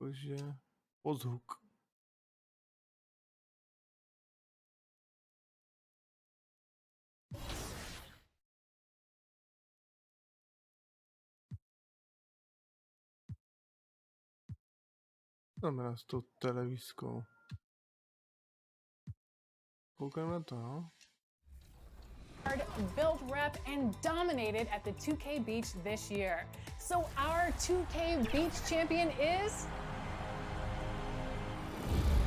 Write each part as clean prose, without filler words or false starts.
jakože ozhuk. Znamená s tou televizkou. Koukám na to, no. Built, rep, and dominated at the 2K Beach this year. So our 2K Beach champion is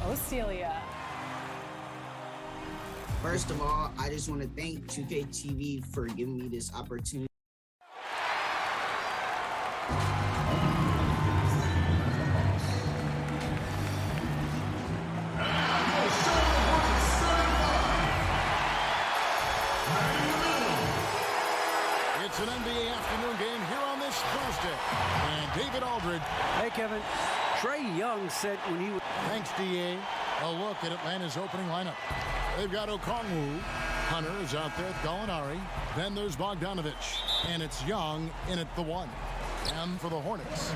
Ocelia. First of all, I just want to thank 2K TV for giving me this opportunity. It's an NBA afternoon game here on this Thursday. And David Aldridge. Hey, Kevin. Trae Young said when he was... Thanks, D.A. A look at Atlanta's opening lineup. They've got Okongwu. Hunter is out there with Gallinari. Then there's Bogdanovich. And it's Young in at the 1. And for the Hornets.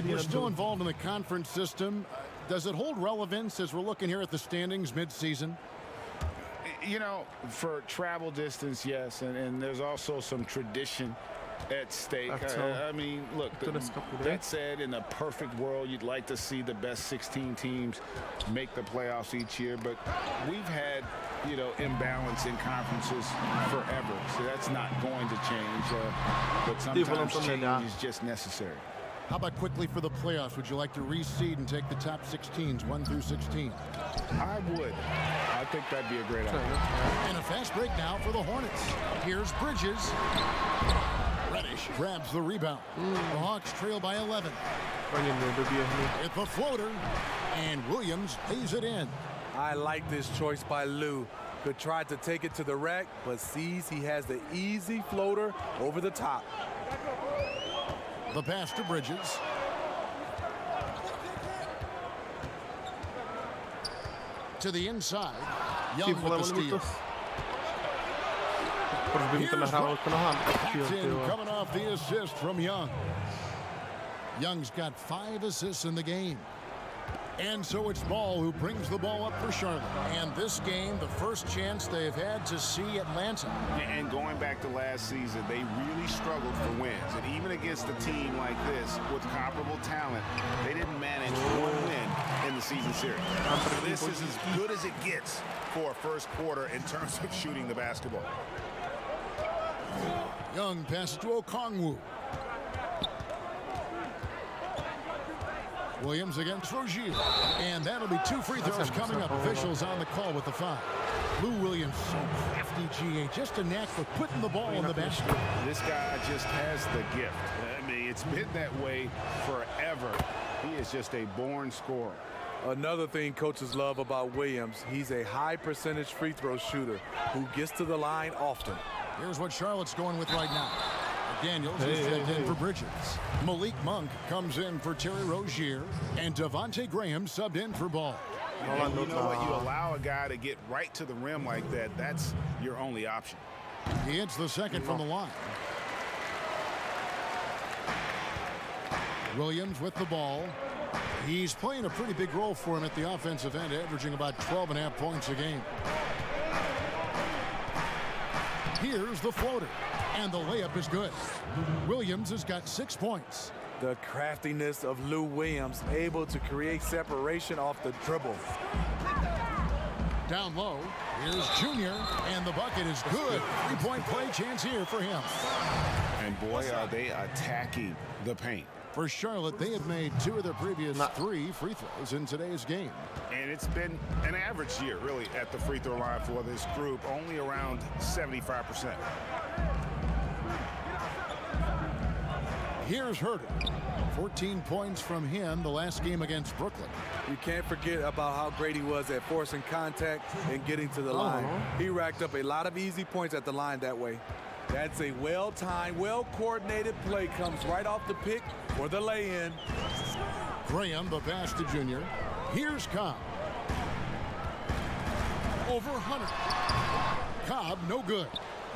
We're still involved in the conference system. Does it hold relevance as we're looking here at the standings mid-season? You know, for travel distance, yes, and there's also some tradition at stake. I mean, look, that said, in a perfect world, you'd like to see the best 16 teams make the playoffs each year, but we've had, you know, imbalance in conferences forever, so that's not going to change, but sometimes change is just necessary. How about quickly for the playoffs? Would you like to reseed and take the top 16s, 1 through 16? I would. I think that'd be a great idea. And a fast break now for the Hornets. Here's Bridges. Reddish grabs the rebound. The Hawks trail by 11. With the floater, and Williams lays it in. I like this choice by Lou. Could try to take it to the rack, but sees he has the easy floater over the top. The pass to Bridges. To the inside. Young with the steal. Captain coming off the assist from Young. Young's got 5 assists in the game. And so it's Ball who brings the ball up for Charlotte. And this game, the first chance they've had to see Atlanta. And going back to last season, they really struggled for wins. And even against a team like this with comparable talent, they didn't manage one win in the season series. So this is as good as it gets for a first quarter in terms of shooting the basketball. Young passes to Okongwu. Williams against Rozier. And that'll be 2 free throws coming up. Officials on the call with the foul. Lou Williams, so crafty, GA. Just a knack for putting the ball in the basket. This guy just has the gift. I mean, it's been that way forever. He is just a born scorer. Another thing coaches love about Williams, he's a high percentage free throw shooter who gets to the line often. Here's what Charlotte's going with right now. Daniels is checked in for Bridges. Malik Monk comes in for Terry Rozier. And Devontae Graham subbed in for Ball. And you know what? You allow a guy to get right to the rim like that, that's your only option. He hits the second from the line. Williams with the ball. He's playing a pretty big role for him at the offensive end, averaging about 12.5 points a game. Here's the floater. And the layup is good. Williams has got 6 points. The craftiness of Lou Williams, able to create separation off the dribble. Down low, here's Junior, and the bucket is good. 3-point play chance here for him. And boy, are they attacking the paint. For Charlotte, they have made 2 of their previous 3 free throws in today's game. And it's been an average year, really, at the free throw line for this group, only around 75%. Here's Herter. 14 points from him the last game against Brooklyn. You can't forget about how great he was at forcing contact and getting to the line. He racked up a lot of easy points at the line that way. That's a well-timed, well-coordinated play. Comes right off the pick for the lay-in. Graham, the pass to Junior. Here's Cobb. Over Hunter. Cobb, no good.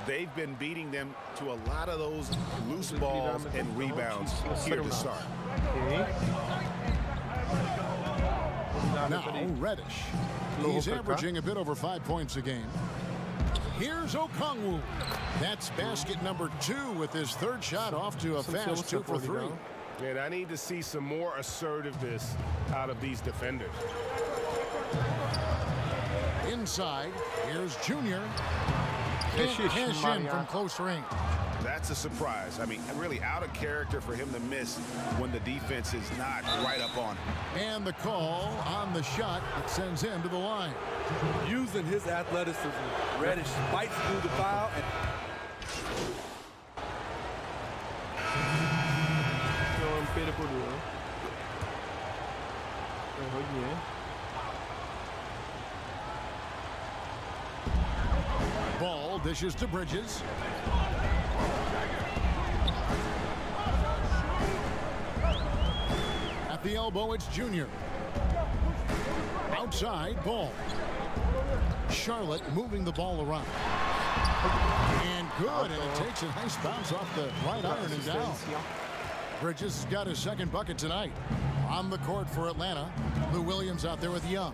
they've been beating them to a lot of those loose balls and rebounds here to start. Now, Reddish. He's averaging a bit over 5 points a game. Here's Okongwu. That's basket number 2 with his third shot off to a fast 2 for 3. And I need to see some more assertiveness out of these defenders. Inside, here's Junior. Can't cash in from close range. That's a surprise. I mean, really out of character for him to miss when the defense is not right up on him. And the call on the shot that sends him to the line. Using his athleticism, Reddish fights through the foul. Ball dishes to Bridges. At the elbow, it's Junior. Outside, ball. Charlotte moving the ball around. And good, and it takes a nice bounce off the right iron and down. Bridges has got his second bucket tonight. On the court for Atlanta, Lou Williams out there with Young.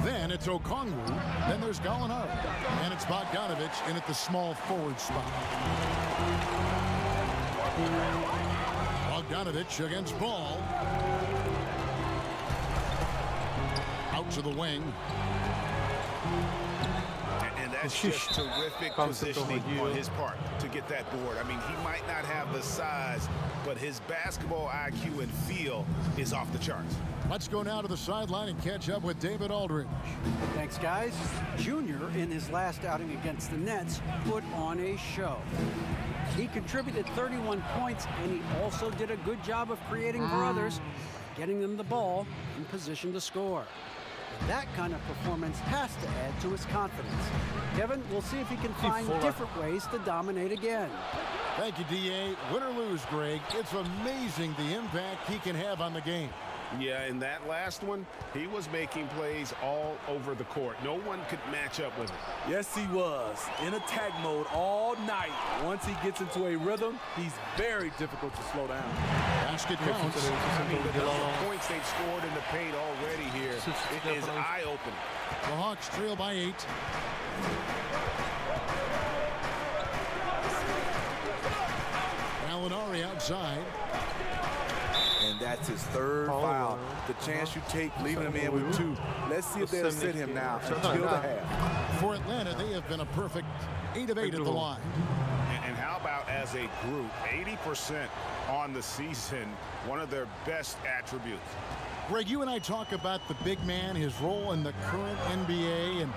Then it's Okongwu. Then there's Gallinari. And it's Bogdanovich in at the small forward spot. Bogdanovich against Ball. Out to the wing. And that's just terrific positioning on his part to get that board. I mean, he might not have the size, but his basketball IQ and feel is off the charts. Let's go now to the sideline and catch up with David Aldridge. Thanks, guys. Junior, in his last outing against the Nets, put on a show. He contributed 31 points, and he also did a good job of creating for others, getting them the ball in position to score. That kind of performance has to add to his confidence. Kevin, we'll see if he can find different ways to dominate again. Thank you, D.A. Win or lose, Greg, it's amazing the impact he can have on the game. Yeah, in that last one, he was making plays all over the court. No one could match up with him. Yes, he was. In attack mode all night. Once he gets into a rhythm, he's very difficult to slow down. Basket counts. I mean, the points they've scored in the paint already here, it is eye-opening. The Hawks trail by 8. Gallinari outside. And that's his third foul. The chance you take leaving him in with 2. Let's see if they'll sit him now until the half. For Atlanta, they have been a perfect 8 of 8 at the line. And how about as a group, 80% on the season, one of their best attributes. Greg, you and I talk about the big man, his role in the current NBA, and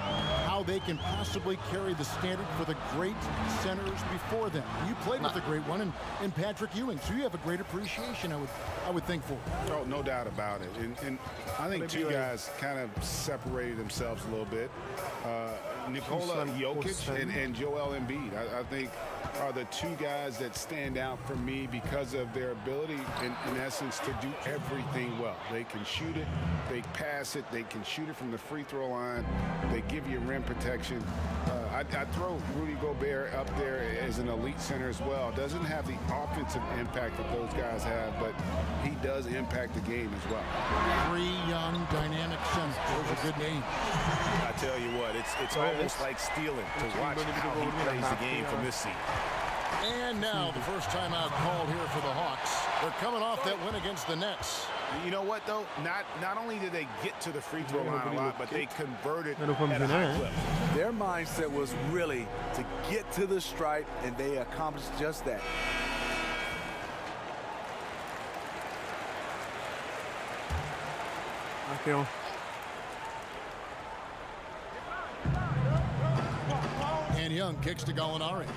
how they can possibly carry the standard for the great centers before them. You played with the great one in Patrick Ewing, so you have a great appreciation, I would think, for it. Oh, no doubt about it. And I think two guys kind of separated themselves a little bit. Nikola Jokic and Joel Embiid, I think, are the two guys that stand out for me because of their ability, in essence, to do everything well. They can shoot it, they pass it, they can shoot it from the free throw line, they give you rim protection. I throw Rudy Gobert up there as an elite center as well. Doesn't have the offensive impact that those guys have, but he does impact the game as well. 3 young, dynamic centers. Those are good names. I tell you what, it's almost like stealing to watch how he plays the game from this seat. And now the first timeout called here for the Hawks. They're coming off that win against the Nets. You know what, though? Not only did they get to the free throw line a lot, but they converted at a high clip. Their mindset was really to get to the stripe, and they accomplished just that. And Young kicks to Gallinari.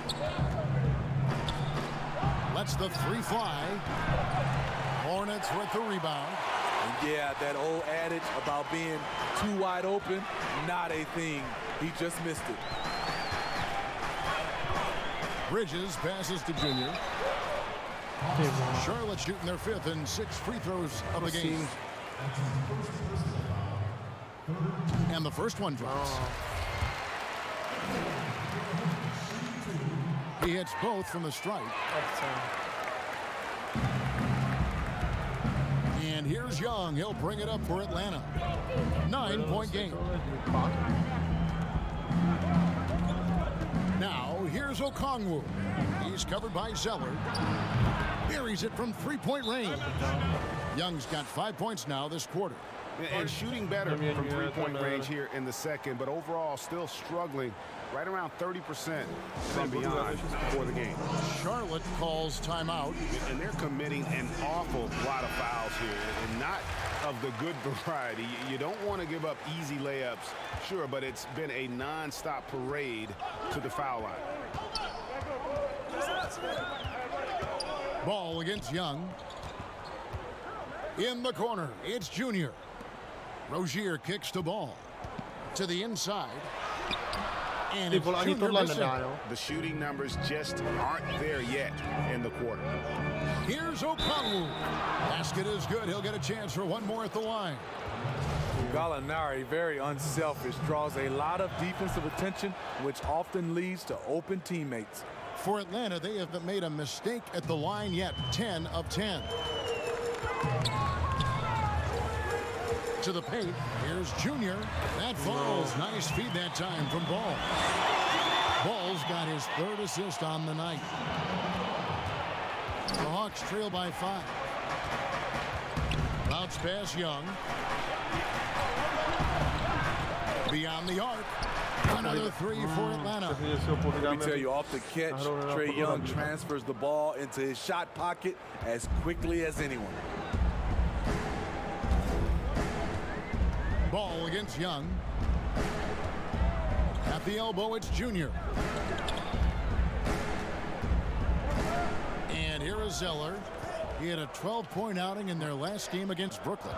Lets the 3 fly. Hornets with the rebound. And yeah, that old adage about being too wide open, not a thing. He just missed it. Bridges passes to Junior. Charlotte shooting their 5th and 6 free throws of the game. And the first one drops. He hits both from the strike. And here's Young. He'll bring it up for Atlanta. 9-point game. Now, here's Okongwu. He's covered by Zeller. Buries it from three-point range. Young's got 5 points now this quarter. And shooting better from three-point range here in the second, but overall still struggling right around 30% from beyond for the game. Charlotte calls timeout. And they're committing an awful lot of fouls here, and not of the good variety. You don't want to give up easy layups, sure, but it's been a non-stop parade to the foul line. Ball against Young. In the corner, it's Junior. Rozier kicks the ball to the inside. And it's Junior missing. The shooting numbers just aren't there yet in the quarter. Here's Okongwu. Basket is good. He'll get a chance for one more at the line. Gallinari, very unselfish, draws a lot of defensive attention, which often leads to open teammates. For Atlanta, they haven't made a mistake at the line yet. 10 of 10. To the paint. Here's Junior. That falls. Nice feed that time from Ball. Ball's got his third assist on the night. The Hawks trail by 5. Bounce pass Young. Beyond the arc. Another three for Atlanta. Let me tell you, off the catch, Trae Young transfers the ball into his shot pocket as quickly as anyone. Ball against Young. At the elbow, it's Junior. And here is Zeller. He had a 12-point outing in their last game against Brooklyn.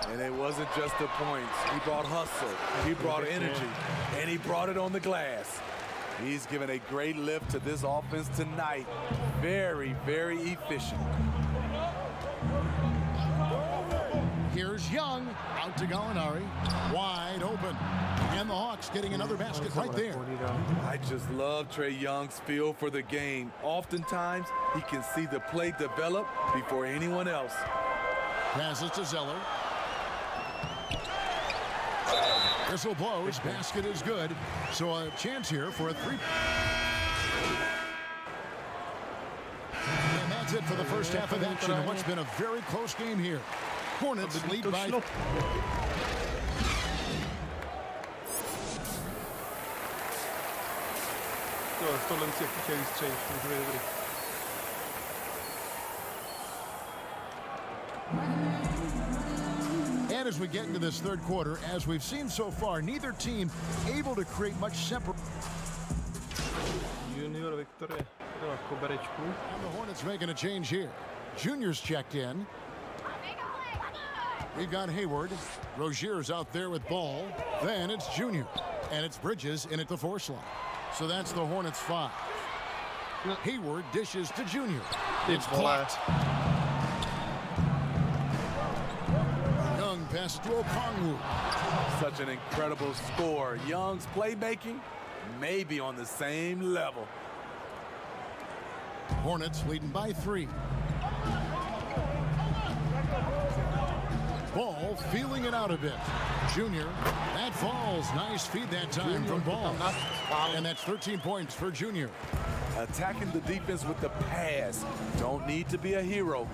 And it wasn't just the points. He brought hustle, he brought energy, and he brought it on the glass. He's given a great lift to this offense tonight. Very, very efficient. Here's Young, out to Gallinari, wide open. And the Hawks getting another basket right there. I just love Trae Young's feel for the game. Oftentimes, he can see the play develop before anyone else. Passes to Zeller. Whistle blows, basket is good. So a chance here for a three. And that's it for the first half of action in what's been a very close game here. Hornets lead by... And as we get into this third quarter, as we've seen so far, neither team able to create much separate. Junior Victor na koberečku. And the Hornets making a change here. Junior's checked in. We've got Hayward. Rozier's out there with Ball. Then it's Junior. And it's Bridges in at the 4 slot. So that's the Hornets 5. Hayward dishes to Junior. It's blocked. Young pass to Okongwu. Such an incredible score. Young's playmaking may be on the same level. Hornets leading by 3. Ball feeling it out a bit. Junior, that falls. Nice feed that time from Ball. And that's 13 points for Junior. Attacking the defense with the pass. Don't need to be a hero.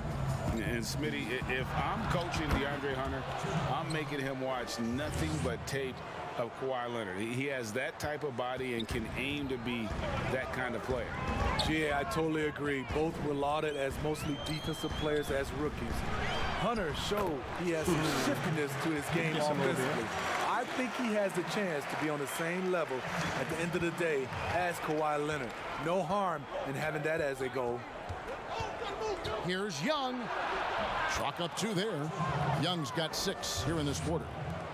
And Smitty, if I'm coaching DeAndre Hunter, I'm making him watch nothing but tape of Kawhi Leonard. He has that type of body and can aim to be that kind of player. Yeah, I totally agree. Both were lauded as mostly defensive players as rookies. Hunter showed he has some shiftiness to his game offensively. I think he has the chance to be on the same level at the end of the day as Kawhi Leonard. No harm in having that as a goal. Here's Young. Chalk up 2 there. Young's got 6 here in this quarter.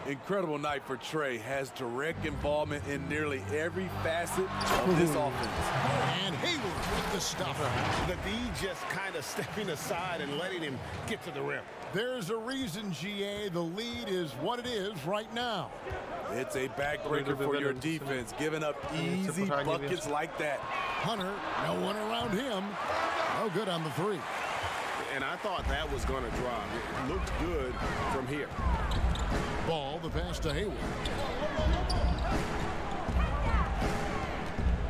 Incredible night for Trey. Has direct involvement in nearly every facet of this offense. And Hayward with the stuff. The D just kind of stepping aside and letting him get to the rim. There's a reason, GA, the lead is what it is right now. It's a backbreaker for your defense, giving up easy buckets like that. Hunter, no one around him. No good on the three. And I thought that was going to drop. It looked good from here. Ball, the pass to Hayward.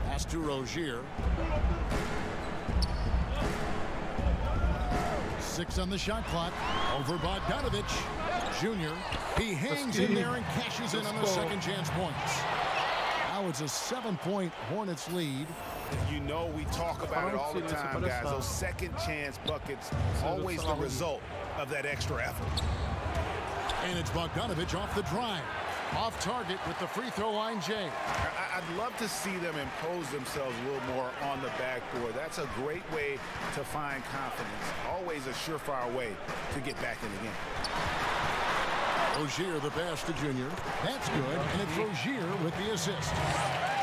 Pass to Rozier. 6 on the shot clock. Over Bogdanovich. Junior. He hangs in there and cashes in on the second chance points. Now it's a 7-point Hornets lead. You know, we talk about it all the time, guys. Those second chance buckets, always the result of that extra effort. And it's Bogdanovich off the drive. Off target with the free throw line, Jay. I'd love to see them impose themselves a little more on the backboard. That's a great way to find confidence. Always a surefire way to get back in the game. Rozier, the pass to Junior. That's good, and it's Rozier with the assist.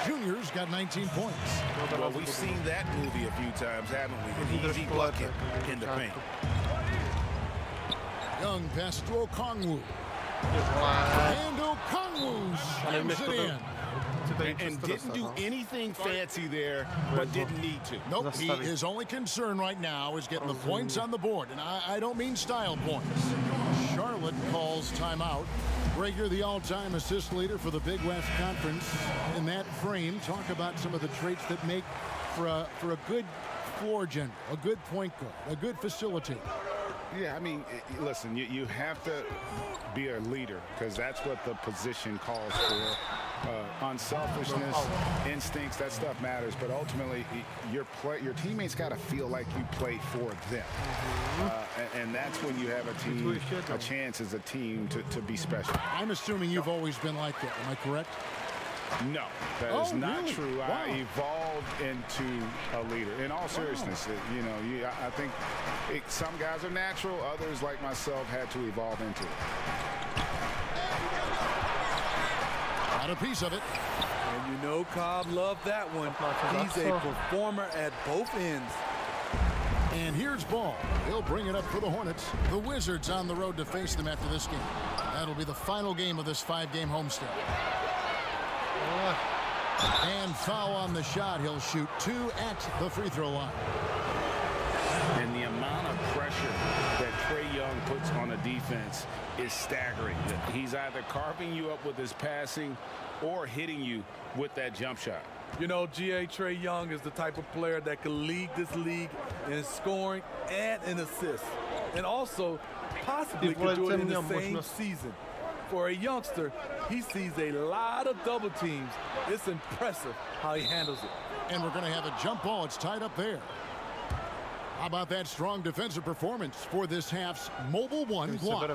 Junior's got 19 points. Well, we've seen that movie a few times, haven't we? An easy bucket in the paint. Young pass to Okongwu. And Okongwu slams it in. And didn't do anything fancy there, but didn't need to. Nope, his only concern right now is getting the points on the board. And I don't mean style points. Charlotte calls timeout. Greg, you're the all-time assist leader for the Big West Conference. In that frame, talk about some of the traits that make for a good floor general, a good point guard, a good facilitator. Yeah, I mean, listen, you have to be a leader because that's what the position calls for. Unselfishness, instincts, that stuff matters. But ultimately, your teammates got to feel like you play for them. And that's when you have a chance as a team to be special. I'm assuming you've always been like that. Am I correct? No, that is not really? true. Wow. I evolved into a leader. In all seriousness, I think some guys are natural. Others, like myself, had to evolve into it. Got a piece of it. And you know Cobb loved that one. He's a performer at both ends. And here's Ball. He'll bring it up for the Hornets. The Wizards on the road to face them after this game. That'll be the final game of this 5-game homestand. And foul on the shot. He'll shoot 2 at the free throw line. And the amount of pressure that Trey Young puts on a defense is staggering. He's either carving you up with his passing or hitting you with that jump shot. You know, Trey Young is the type of player that can lead this league in scoring and in assists. And also possibly could do it in the same season. For a youngster, he sees a lot of double teams. It's impressive how he handles it. And we're going to have a jump ball. It's tied up there. How about that strong defensive performance for this half's Mobile One block?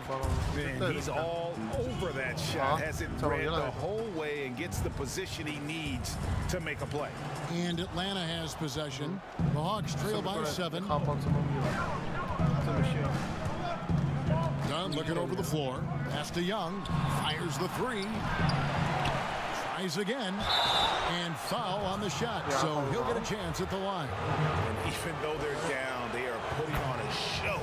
Man, he's all over that shot. Has it read the whole way and gets the position he needs to make a play. And Atlanta has possession. The Hawks trail by 7. Dunn looking over the floor. Pass to Young. Fires the 3. Tries again. And foul on the shot. So he'll get a chance at the line. And even though they're down, they are putting on a show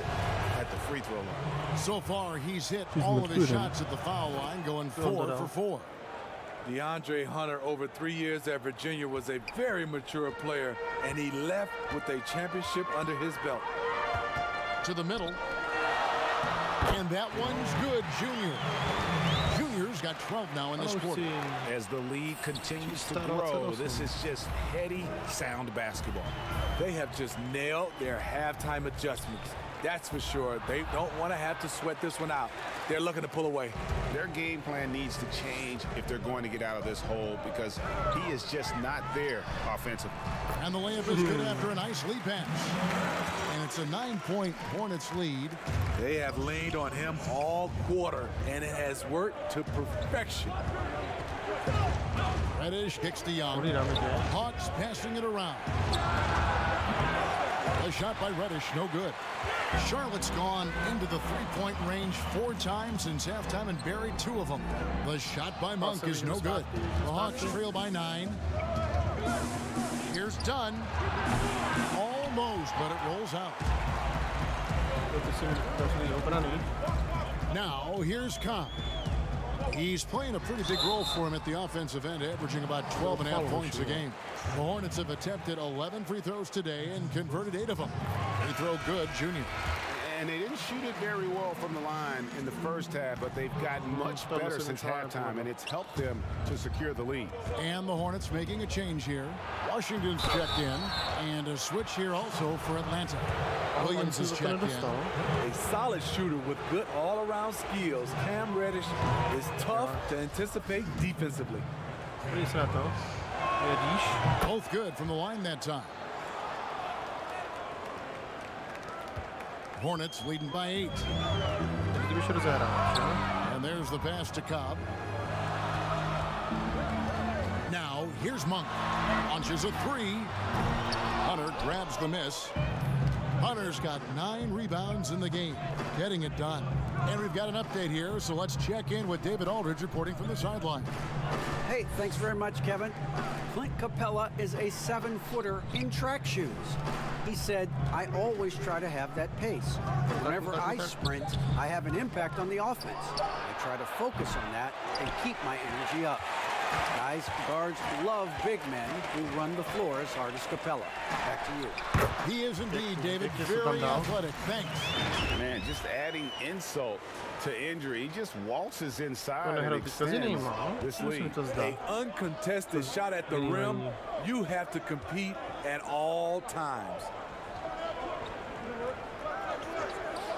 at the free throw line. So far, he's hit all of his shots at the foul line, going 4 for 4. DeAndre Hunter, over 3 years at Virginia, was a very mature player, and he left with a championship under his belt. To the middle. And that one's good, Junior. Junior's got 12 now in this quarter. As the league continues to grow, this is just heady, sound basketball. They have just nailed their halftime adjustments. That's for sure. They don't want to have to sweat this one out. They're looking to pull away. Their game plan needs to change if they're going to get out of this hole because he is just not there offensively. And the layup is good after a nice lead pass. And it's a 9-point Hornets lead. They have leaned on him all quarter, and it has worked to perfection. Reddish kicks to Young. Hawks passing it around. A shot by Reddish, no good. Charlotte's gone into the three-point range 4 times since halftime and buried 2 of them. The shot by Monk is no good. The Hawks trail by 9. Here's Dunn. Almost, but it rolls out. Now, here's Cobb. He's playing a pretty big role for him at the offensive end, averaging about 12.5 points a game. The Hornets have attempted 11 free throws today and converted 8 of them. Free throw good, Junior. And they didn't shoot it very well from the line in the first half, but they've gotten much better since halftime, and it's helped them to secure the lead. And the Hornets making a change here. Washington's checked in, and a switch here also for Atlanta. Williams is checked in. A solid shooter with good all-around skills. Cam Reddish is tough to anticipate defensively. Both good from the line that time. Hornets leading by 8. And there's the pass to Cobb. Now, here's Monk. Launches a 3. Hunter grabs the miss. Hunter's got 9 rebounds in the game, getting it done. And we've got an update here, so let's check in with David Aldridge reporting from the sideline. Hey, thanks very much, Kevin. Clint Capella is a 7-footer in track shoes. He said, I always try to have that pace. Whenever I sprint, I have an impact on the offense. I try to focus on that and keep my energy up. Guys, guards love big men who run the floor as hard as Capella. Back to you. He is indeed, David. Very athletic. Thanks. Man, just adding insult to injury. He just waltzes inside and extends this lead. An uncontested shot at the rim. You have to compete at all times.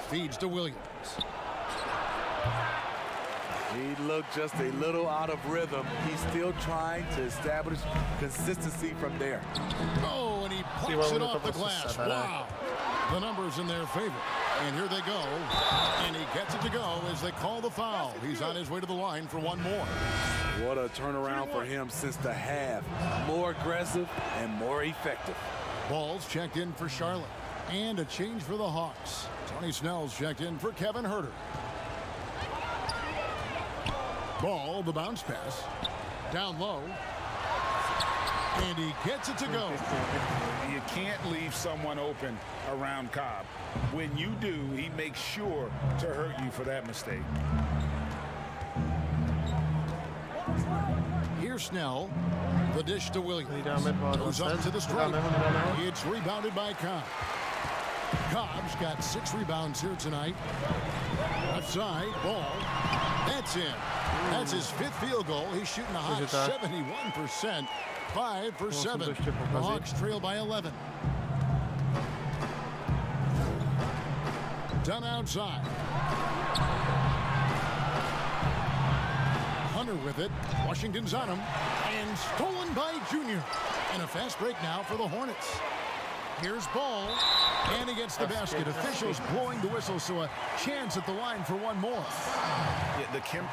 Feeds to Williams. He looked just a little out of rhythm. He's still trying to establish consistency from there. Oh, and he pops it off the glass. Wow. The numbers in their favor. And here they go. And he gets it to go as they call the foul. He's on his way to the line for one more. What a turnaround for him since the half. More aggressive and more effective. Ball's checked in for Charlotte. And a change for the Hawks. Tony Snell's checked in for Kevin Huerter. Ball, the bounce pass. Down low. And he gets it to go. You can't leave someone open around Cobb. When you do, he makes sure to hurt you for that mistake. Here's Snell. The dish to Williams. Goes up to the stripe. It's rebounded by Cobb. Cobb's got 6 rebounds here tonight. Left side, ball. That's in. That's his 5th field goal. He's shooting a hot 71%. 5 for 7. The Hawks trail by 11. Done outside. Hunter with it. Washington's on him. And stolen by Junior. And a fast break now for the Hornets. Here's Ball. And he gets the basket. Officials blowing the whistle, so a chance at the line for one more. Yeah, the Kim.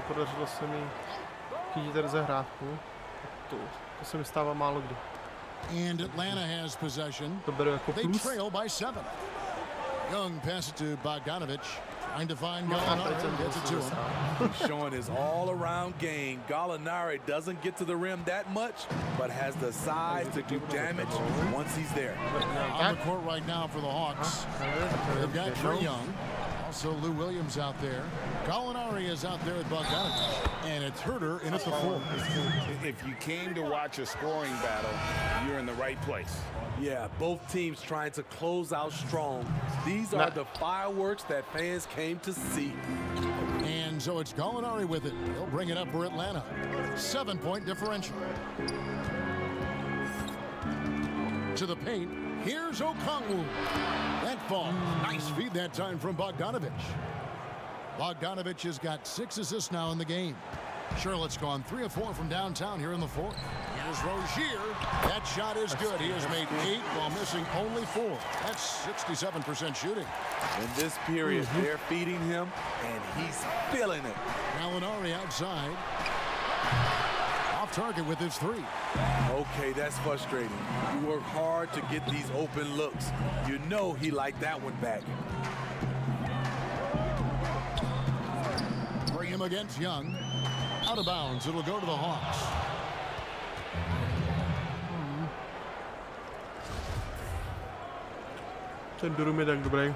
Podařilo se mi chytit rozehrávku. To se mi stává málo kdy. And Atlanta has possession. To beru jako They plus. trail by 7. Young passes it to Bogdanovic. Trying to find Gallinari. Gets it to him. He's showing his all-around game. Gallinari doesn't get to the rim that much, but has the size to do damage once he's there. On the court right now for the Hawks. They've got Trae Young. Also Lou Williams out there. Gallinari is out there with Bogdanovic. And it's Huerter in at the 4. If you came to watch a scoring battle, you're in the right place. Yeah, both teams trying to close out strong. These are the fireworks that fans came to see. And so it's Gallinari with it. He'll bring it up for Atlanta. 7-point differential. To the paint. Here's Okongwu. That fall. Nice feed that time from Bogdanovic. Bogdanovic has got 6 assists now in the game. Charlotte's gone 3 of 4 from downtown here in the 4th. Here's Rozier. That shot is good. He has made 8 while missing only 4. That's 67% shooting. In this period, they're feeding him, and he's feeling it. Gallinari outside. Off target with his three. Okay, that's frustrating. You work hard to get these open looks. You know he liked that one back. Graham against Young. Out of bounds. It'll go to the Hawks. Cenderung tak dobrý.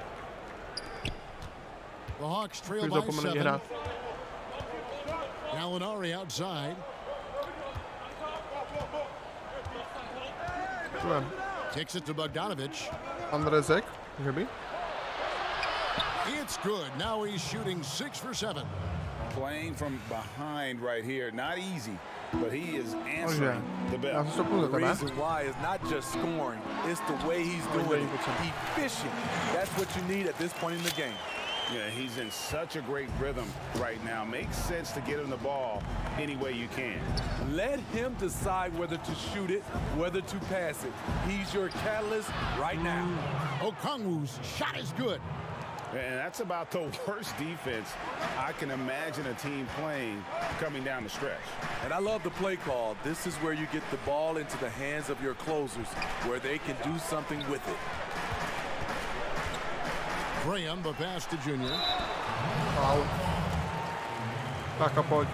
The Hawks trail by 7. Gallinari outside. Takes it to Bogdanovic. Andrezek, může být? It's good. Now he's shooting 6 for 7. Playing from behind right here. Not easy, but he is answering the bell. The reason why is not just scoring. It's the way he's doing it. Efficient. That's what you need at this point in the game. Yeah, he's in such a great rhythm right now. Makes sense to get him the ball any way you can. Let him decide whether to shoot it, whether to pass it. He's your catalyst right now. Okongwu's shot is good. And that's about the worst defense I can imagine a team playing coming down the stretch. And I love the play call. This is where you get the ball into the hands of your closers, where they can do something with it. Graham, the pass to Junior. Tak a pojď.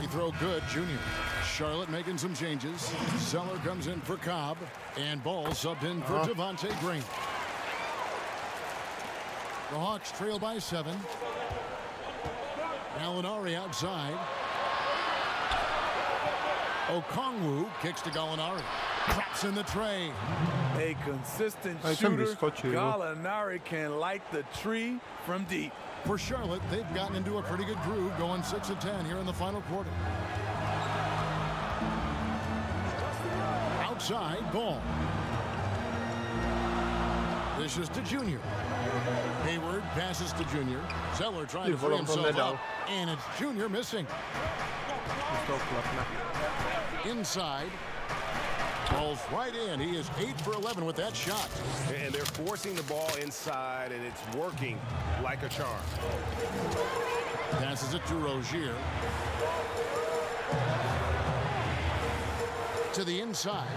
He throw good, Junior. Charlotte making some changes. Zeller comes in for Cobb. And Ball subbed in for Devontae Green. The Hawks trail by 7. Gallinari outside. Okongwu kicks to Gallinari. Drops in the tray. A consistent shooter. Gallinari can light the tree from deep. For Charlotte, they've gotten into a pretty good groove, going 6 of 10 here in the final quarter. Outside, Ball. This is to Junior. Hayward passes to Junior. Zeller trying to free himself up. And it's Junior missing. Inside. Ball's right in. He is 8 for 11 with that shot. And they're forcing the ball inside, and it's working like a charm. Passes it to Rozier. To the inside.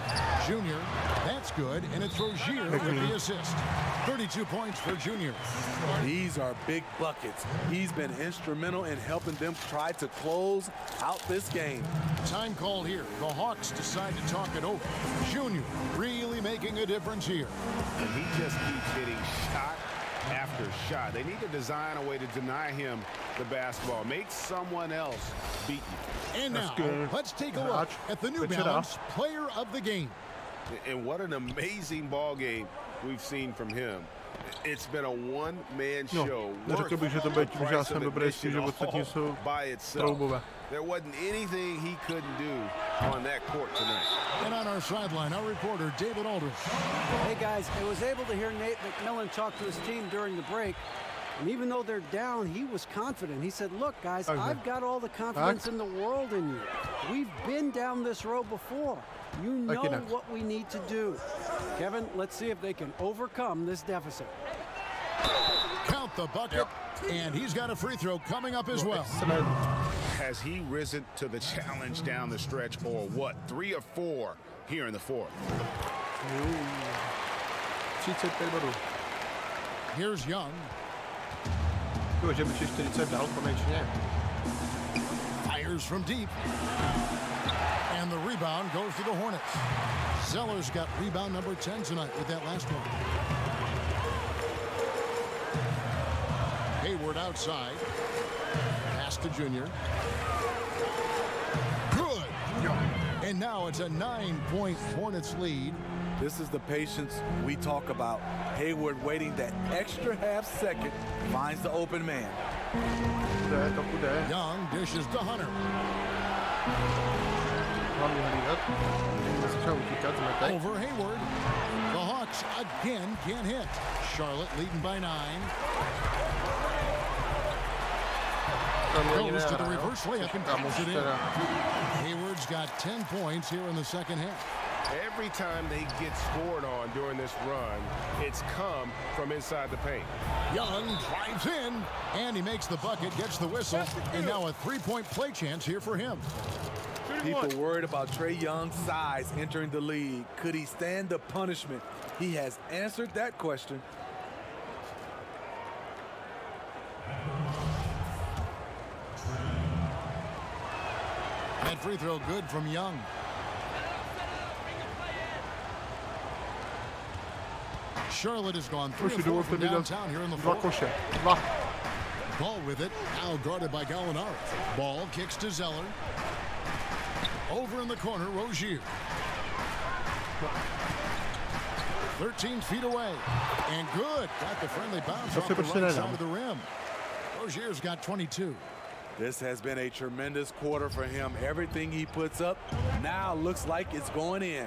Junior. That's good. And it's Rozier with the assist. 32 points for Junior. These are big buckets. He's been instrumental in helping them try to close out this game. Time called here. The Hawks decide to talk it over. Junior really making a difference here. And he just keeps hitting shot after shot. They need to design a way to deny him the basketball. Make someone else beat you. And now, let's take a look at the New Balance Player of the Game. And what an amazing ball game we've seen from him. It's been a one-man show. Neřekl bych, že to bude tím, že já jsem dobrý s tím, že ostatní jsou troubové. There wasn't anything he couldn't do on that court tonight. And on our sideline, our reporter, David Aldridge. Hey, guys, I was able to hear Nate McMillan talk to his team during the break. And even though they're down, he was confident. He said, look, guys, I've got all the confidence in the world in you. We've been down this road before. You know what we need to do. Kevin, let's see if they can overcome this deficit. Count the bucket, and he's got a free throw coming up as well. Has he risen to the challenge down the stretch, or what? 3 of 4 here in the fourth. Here's Young. Fires from deep. And the rebound goes to the Hornets. Zeller's got rebound number 10 tonight with that last one. Hayward outside. Pass to Junior. Good. And now it's a 9-point Hornets lead. This is the patience we talk about. Hayward waiting that extra half second, finds the open man. Young dishes to Hunter. Over Hayward. The Hawks again can't hit. Charlotte leading by 9. Goes to the reverse layup and puts it in. Hayward's got 10 points here in the second half. Every time they get scored on during this run, it's come from inside the paint. Young drives in, and he makes the bucket, gets the whistle, and now a three-point play chance here for him. People worried about Trae Young's size entering the league. Could he stand the punishment? He has answered that question. That free throw good from Young. Charlotte has gone 3 of 4 from downtown here in the fourth. Ball with it, now guarded by Gallinari. Ball kicks to Zeller. Over in the corner, Rozier. 13 feet away. And good. Got the friendly bounce off the right side of the rim. Rozier's got 22. This has been a tremendous quarter for him. Everything he puts up now looks like it's going in.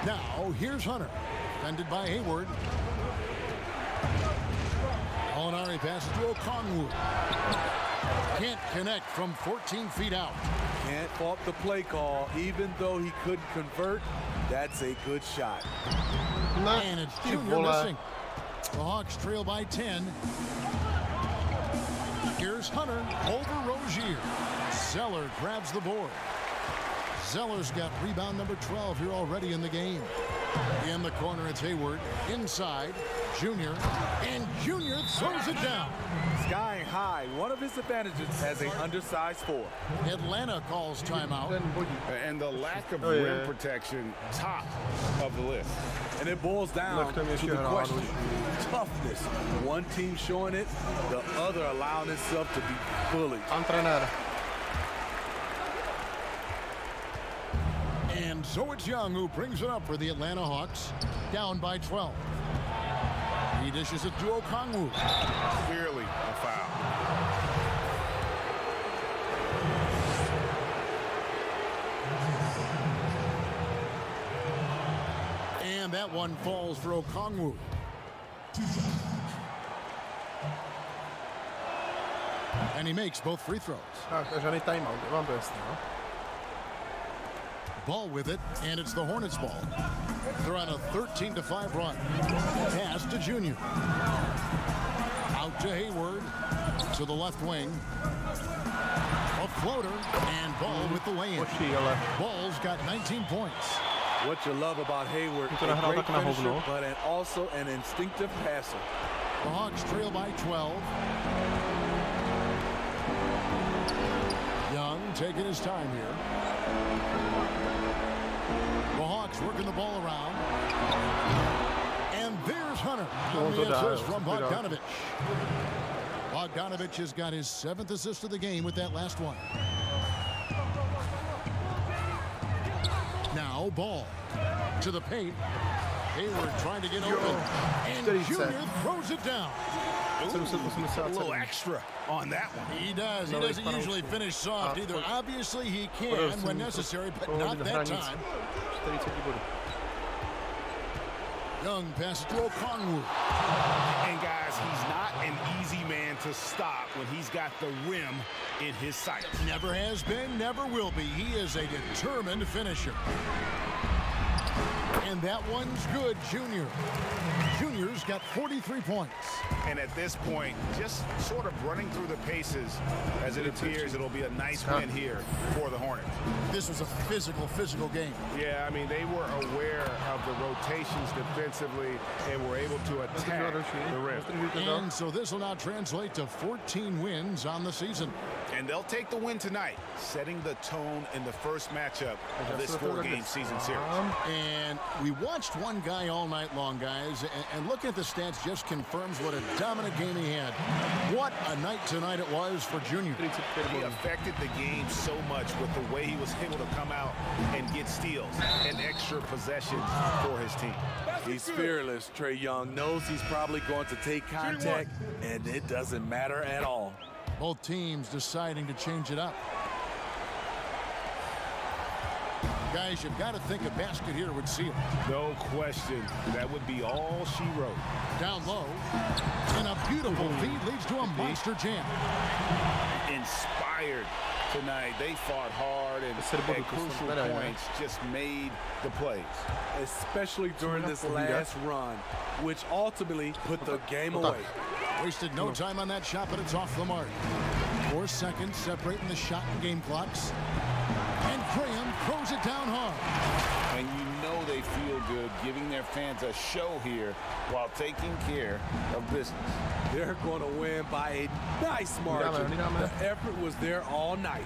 Now, here's Hunter. Defended by Hayward. Gallinari passes to Okongwu. Can't connect from 14 feet out. Can't fault the play call. Even though he couldn't convert, that's a good shot. And it's Junior missing. The Hawks trail by 10. Here's Hunter over Rozier. Zeller grabs the board. Zeller's got rebound number 12 here already in the game. In the corner, it's Hayward. Inside, Junior. And Junior throws it down. Skying high. One of his advantages as an undersized 4. Atlanta calls timeout. And the lack of rim protection, top of the list. And it boils down to the question. Toughness. One team showing it, the other allowing itself to be bullied. And so it's Young who brings it up for the Atlanta Hawks. Down by 12. He dishes it to Okongwu. Clearly a foul. And that one falls for Okongwu. And he makes both free throws. Ball with it, and it's the Hornets ball. They're on a 13-5 run. Pass to Junior. Out to Hayward. To the left wing. A floater, and Ball with the lay-in. Ball's got 19 points. What you love about Hayward, a great finisher, but also an instinctive passer. The Hawks trail by 12. Young taking his time here. The Hawks working the ball around. And there's Hunter. On the assist from Bogdanovich. Bogdanovich has got his 7th assist of the game with that last one. Now Ball to the paint. Hayward trying to get open. And Junior throws it down. A little extra on that one. He does. He doesn't usually finish soft either. Obviously, he can when necessary, but not that time. Young passes to Okongwu. And guys, he's not an easy man to stop when he's got the rim in his sight. Never has been, never will be. He is a determined finisher. And that one's good, Junior. Junior's got 43 points. And at this point, just sort of running through the paces as it appears it'll be a nice win here for the Hornets. This was a physical game. Yeah, I mean, they were aware of the rotations defensively and were able to attack the rim. And so this will now translate to 14 wins on the season. And they'll take the win tonight, setting the tone in the first matchup of this 4-game season series. And we watched one guy all night long, guys, and looking at the stats just confirms what a dominant game he had. What a night tonight it was for Junior. He affected the game so much with the way he was able to come out and get steals and extra possessions for his team. He's fearless. Trae Young knows he's probably going to take contact, and it doesn't matter at all. Both teams deciding to change it up. Guys, you've got to think a basket here would seal. No question. That would be all she wrote. Down low. And a beautiful feed leads to a monster jam. Inspired tonight. They fought hard and at crucial points just made the plays. Especially during this last run, which ultimately put the game away. Wasted no time on that shot, but it's off the mark. 4 seconds separating the shot and game clocks. And Graham throws it down hard. And you know they feel good giving their fans a show here while taking care of business. They're going to win by a nice margin. The effort was there all night.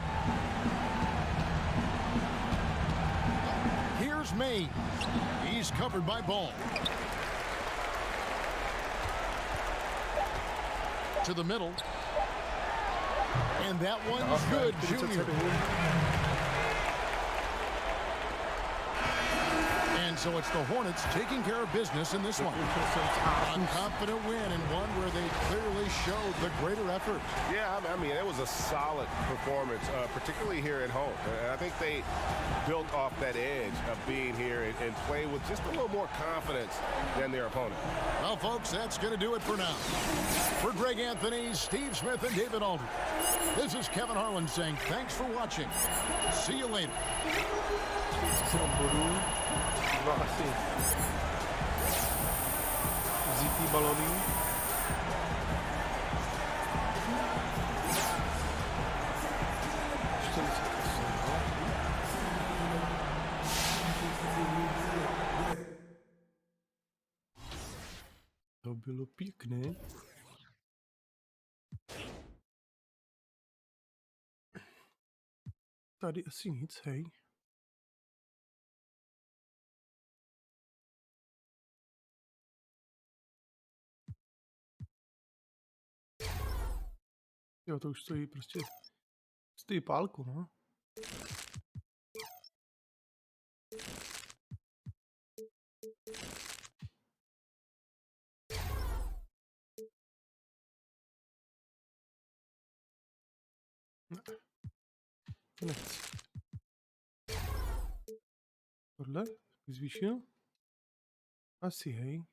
Here's Maine. He's covered by Ball. To the middle. And that one's good, Junior. And so it's the Hornets taking care of business in this one. A confident win and one where they clearly showed the greater effort. Yeah, I mean, it was a solid performance, particularly here at home. And I think they built off that edge of being here and play with just a little more confidence than their opponent. Well, folks, that's going to do it for now. For Greg Anthony, Steve Smith, and David Aldridge, this is Kevin Harlan saying thanks for watching. See you later. Asi vzít ty balony. To bylo pěkné. Tady asi nic, hej. Jo, to už stojí prostě, stojí pálku, no. Ne. To nechci. Tohle? Zvýšil? Asi, hej.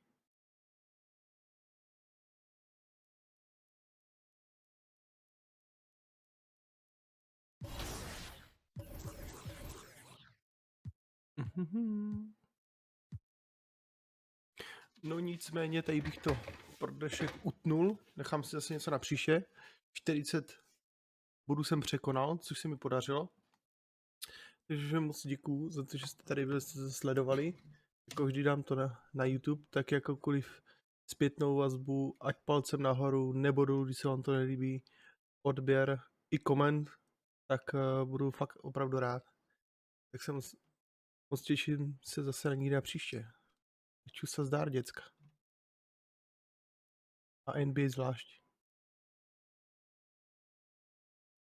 No nicméně, tady bych to pro dnešek utnul. Nechám si zase něco na příště. 40 bodů jsem překonal, což se mi podařilo. Takže moc děkuju za to, že jste tady byli, jste sledovali. Jako vždy dám to na YouTube, tak jakoukoliv zpětnou vazbu, ať palcem nahoru, nebo dolů, když se vám to nelíbí, odběr i koment, tak budu fakt opravdu rád. Tak jsem moc těším se zase na někde příště. Čus se zdár, děcka. A NBA zvlášť.